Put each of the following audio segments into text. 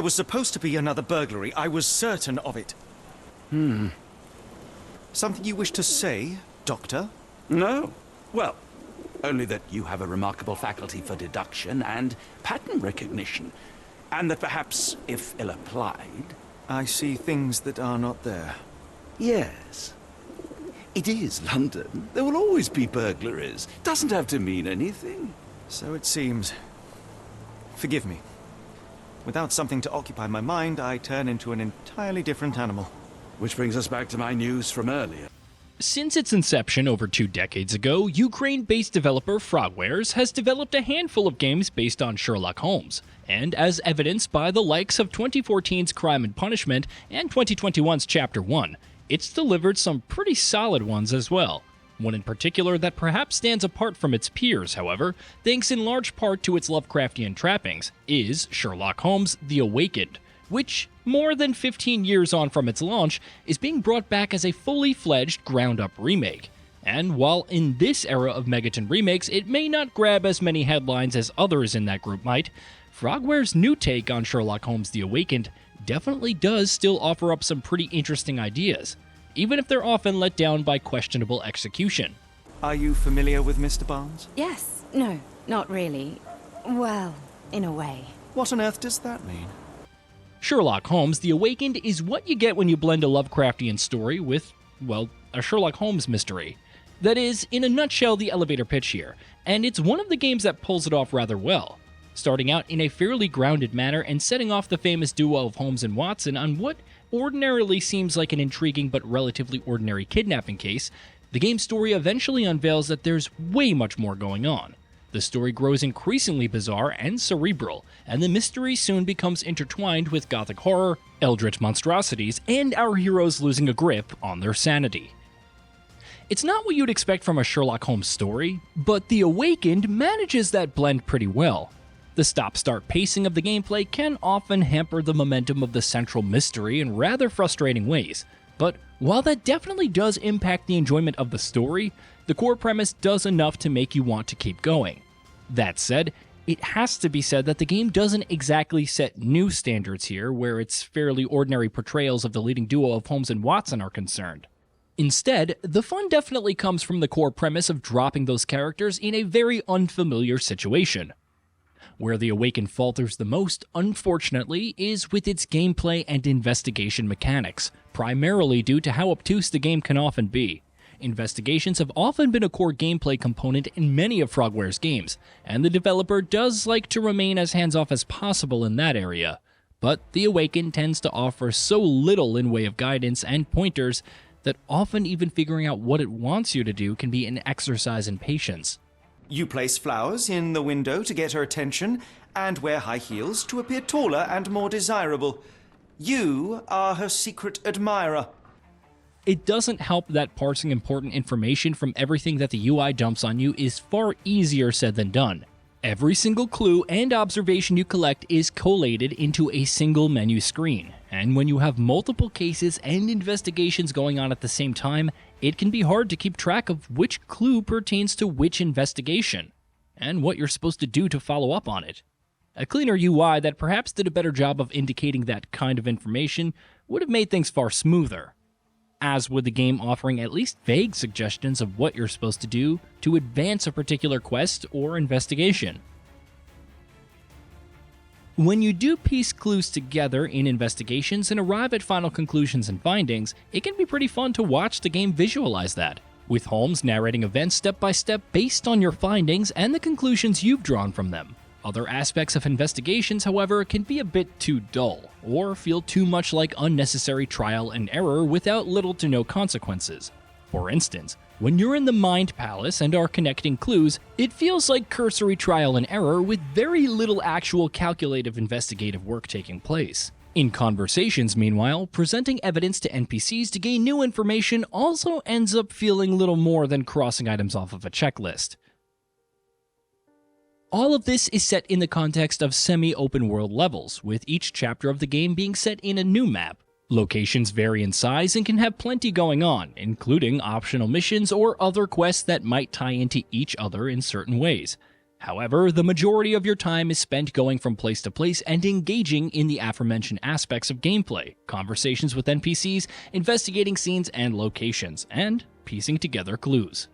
There was supposed to be another burglary. I was certain of it. Something you wish to say, Doctor? No. Well, only that you have a remarkable faculty for deduction and pattern recognition. And that perhaps, if ill applied... I see things that are not there. Yes. It is London. There will always be burglaries. Doesn't have to mean anything. So it seems. Forgive me. Without something to occupy my mind, I turn into an entirely different animal. Which brings us back to my news from earlier. Since its inception over 2 decades ago, Ukraine-based developer Frogwares has developed a handful of games based on Sherlock Holmes, and as evidenced by the likes of 2014's Crime and Punishment and 2021's Chapter 1, it's delivered some pretty solid ones as well. One in particular that perhaps stands apart from its peers, however, thanks in large part to its Lovecraftian trappings, is Sherlock Holmes: The Awakened, which, more than 15 years on from its launch, is being brought back as a fully fledged ground-up remake. And while in this era of Megaton remakes it may not grab as many headlines as others in that group might, Frogware's new take on Sherlock Holmes: The Awakened definitely does still offer up some pretty interesting ideas, even if they're often let down by questionable execution. Are you familiar with Mr. Barnes? Yes. No, not really. Well, in a way. What on earth does that mean? Sherlock Holmes: The Awakened is what you get when you blend a Lovecraftian story with, well, a Sherlock Holmes mystery. That is, in a nutshell, the elevator pitch here, and it's one of the games that pulls it off rather well. Starting out in a fairly grounded manner and setting off the famous duo of Holmes and Watson on what ordinarily seems like an intriguing but relatively ordinary kidnapping case, the game's story eventually unveils that there's way much more going on. The story grows increasingly bizarre and cerebral, and the mystery soon becomes intertwined with gothic horror, eldritch monstrosities, and our heroes losing a grip on their sanity. It's not what you'd expect from a Sherlock Holmes story, but The Awakened manages that blend pretty well. The stop-start pacing of the gameplay can often hamper the momentum of the central mystery in rather frustrating ways, but while that definitely does impact the enjoyment of the story, the core premise does enough to make you want to keep going. That said, it has to be said that the game doesn't exactly set new standards here where its fairly ordinary portrayals of the leading duo of Holmes and Watson are concerned. Instead, the fun definitely comes from the core premise of dropping those characters in a very unfamiliar situation. Where The Awakened falters the most, unfortunately, is with its gameplay and investigation mechanics, primarily due to how obtuse the game can often be. Investigations have often been a core gameplay component in many of Frogware's games, and the developer does like to remain as hands-off as possible in that area. But The Awakened tends to offer so little in way of guidance and pointers that often even figuring out what it wants you to do can be an exercise in patience. You place flowers in the window to get her attention, and wear high heels to appear taller and more desirable. You are her secret admirer. It doesn't help that parsing important information from everything that the UI dumps on you is far easier said than done. Every single clue and observation you collect is collated into a single menu screen, and when you have multiple cases and investigations going on at the same time, it can be hard to keep track of which clue pertains to which investigation, and what you're supposed to do to follow up on it. A cleaner UI that perhaps did a better job of indicating that kind of information would have made things far smoother, as with the game offering at least vague suggestions of what you're supposed to do to advance a particular quest or investigation. When you do piece clues together in investigations and arrive at final conclusions and findings, it can be pretty fun to watch the game visualize that, with Holmes narrating events step by step based on your findings and the conclusions you've drawn from them. Other aspects of investigations, however, can be a bit too dull, or feel too much like unnecessary trial and error without little to no consequences. For instance, when you're in the Mind Palace and are connecting clues, it feels like cursory trial and error with very little actual calculative investigative work taking place. In conversations, meanwhile, presenting evidence to NPCs to gain new information also ends up feeling little more than crossing items off of a checklist. All of this is set in the context of semi-open world levels, with each chapter of the game being set in a new map. Locations vary in size and can have plenty going on, including optional missions or other quests that might tie into each other in certain ways. However, the majority of your time is spent going from place to place and engaging in the aforementioned aspects of gameplay, conversations with NPCs, investigating scenes and locations, and piecing together clues.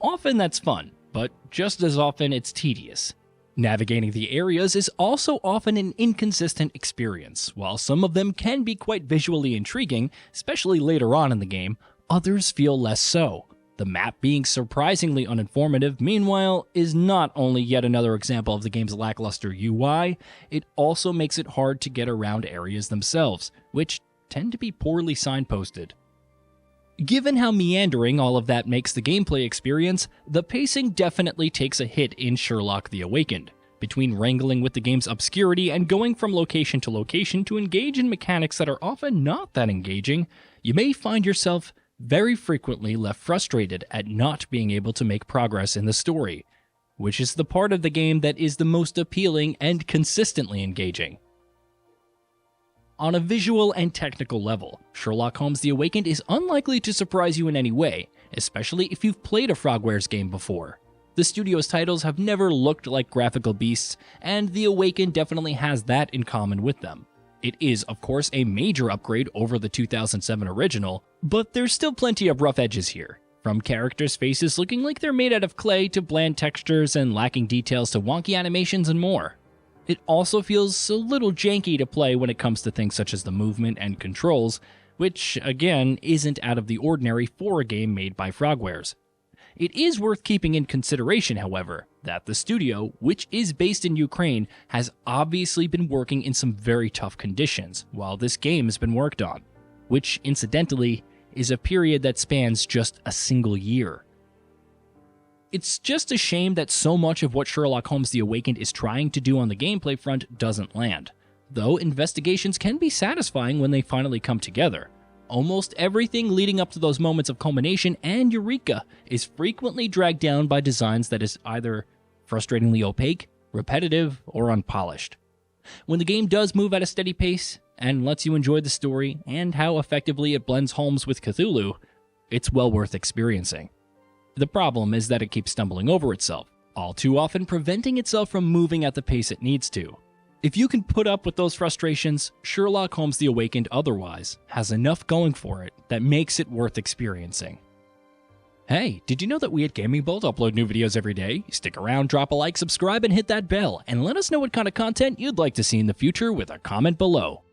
Often that's fun, but just as often it's tedious. Navigating the areas is also often an inconsistent experience. While some of them can be quite visually intriguing, especially later on in the game, others feel less so. The map being surprisingly uninformative, meanwhile, is not only yet another example of the game's lackluster UI, it also makes it hard to get around areas themselves, which tend to be poorly signposted. Given how meandering all of that makes the gameplay experience, the pacing definitely takes a hit in Sherlock the Awakened. Between wrangling with the game's obscurity and going from location to location to engage in mechanics that are often not that engaging, you may find yourself very frequently left frustrated at not being able to make progress in the story, which is the part of the game that is the most appealing and consistently engaging. On a visual and technical level, Sherlock Holmes The Awakened is unlikely to surprise you in any way, especially if you've played a Frogwares game before. The studio's titles have never looked like graphical beasts, and The Awakened definitely has that in common with them. It is, of course, a major upgrade over the 2007 original, but there's still plenty of rough edges here. From characters' faces looking like they're made out of clay to bland textures and lacking details to wonky animations and more. It also feels a little janky to play when it comes to things such as the movement and controls, which, again, isn't out of the ordinary for a game made by Frogwares. It is worth keeping in consideration, however, that the studio, which is based in Ukraine, has obviously been working in some very tough conditions while this game has been worked on, which, incidentally, is a period that spans just a single year. It's just a shame that so much of what Sherlock Holmes The Awakened is trying to do on the gameplay front doesn't land, though investigations can be satisfying when they finally come together. Almost everything leading up to those moments of culmination and eureka is frequently dragged down by designs that is either frustratingly opaque, repetitive, or unpolished. When the game does move at a steady pace and lets you enjoy the story and how effectively it blends Holmes with Cthulhu, it's well worth experiencing. The problem is that it keeps stumbling over itself, all too often preventing itself from moving at the pace it needs to. If you can put up with those frustrations, Sherlock Holmes The Awakened otherwise has enough going for it that makes it worth experiencing. Hey, did you know that we at GamingBolt upload new videos every day? Stick around, drop a like, subscribe, and hit that bell, and let us know what kind of content you'd like to see in the future with a comment below.